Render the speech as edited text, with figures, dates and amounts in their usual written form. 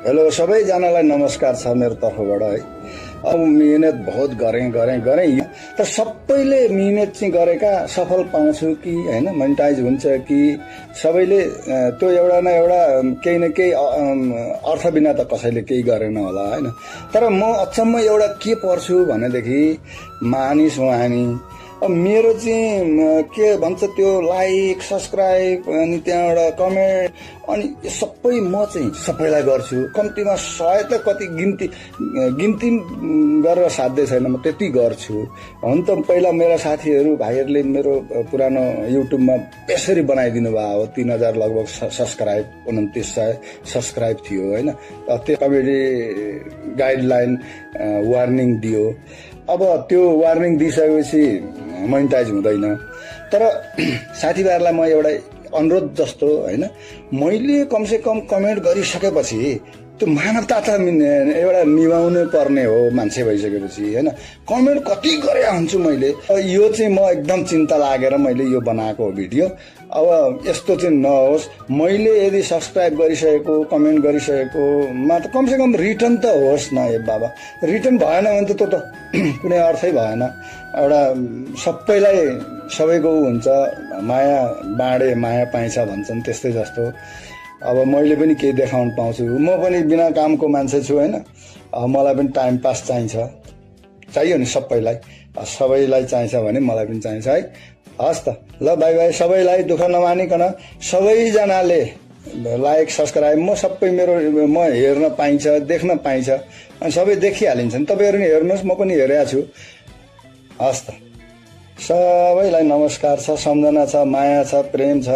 Hello सबैजनालाई नमस्कार छ मेरो तर्फबाट है। अब मिहिनेत बहुत गरेँ तर सबैले मिहिनेत चाहिँ गरेका सफल पाउँछु कि हैन मोनेटाइज हुन्छ कि सबैले त्यो एउटा न एउटा केही न केही अर्थ बिना त कसैले केही गरेन होला हैन। तर म अचम्म एउटा के पर्छु भनेदेखि मानिस हो हामी। अब मेरो चाहिँ के भन्छ त्यो लाइक सब्सक्राइब अनि त्यहाँबाट कमेन्ट अनि सबै म चाहिँ सबैलाई गर्छु। कम्तीमा 100 त कति गिन्ती गरेर साध्य छैन, म त्यति गर्छु। हुन त पहिला मेरा साथीहरू भाइहरूले मेरो पुरानो युट्युबमा यसरी बनाइदिनु भयो हो। 3000 लगभग सब्सक्राइब 2900 सब्सक्राइब थियो हैन। त्यो कमेडी गाइडलाइन वार्निङ दियो। अब त्यो वार्निङ दिइसकेपछि मोनेटाइज हुँदैन। तर साथीभाइहरूलाई म एउटा अनुरोध जस्तो हैन, मैले कमसे कम कमेन्ट गरिसकेपछि त्यो मानवता त एउटा निभाउनु पर्ने हो मान्छे भइसकेपछि हैन। कमेन्ट कति गरे हुन्छु मैले। यो चाहिँ म एकदम चिन्ता लागेर मैले यो बनाएको हो भिडियो। अब यस्तो चाहिँ नहोस्। मैले यदि सब्सक्राइब गरिसकेको कमेन्ट गरिसकेको मा त कमसे कम रिटर्न त होस् न। ए बाबा रिटर्न भएन भने त त्यो त कुनै अर्थै भएन। एउटा सबैलाई सबैको हुन्छ, माया बाँडे माया पाइन्छ भन्छन्, त्यस्तै जस्तो अब मैले पनि केही देखाउन पाउँछु। म पनि बिना कामको मान्छे छु हैन। मलाई पनि टाइम पास चाहियो नि सबैलाई चाहिन्छ भने मलाई पनि चाहिन्छ है। हस् त ल बाई बाई। सबैलाई दुःख नमानिकन सबैजनाले लाइक सब्सक्राइब म सबै म हेर्न पाइन्छ, देख्न पाइन्छ अनि सबै देखिहालिन्छ नि। तपाईँहरू नि हेर्नुहोस्, म पनि हेरेको छु। हस् त सबैलाई नमस्कार छ, सम्झना छ, माया छ, प्रेम छ।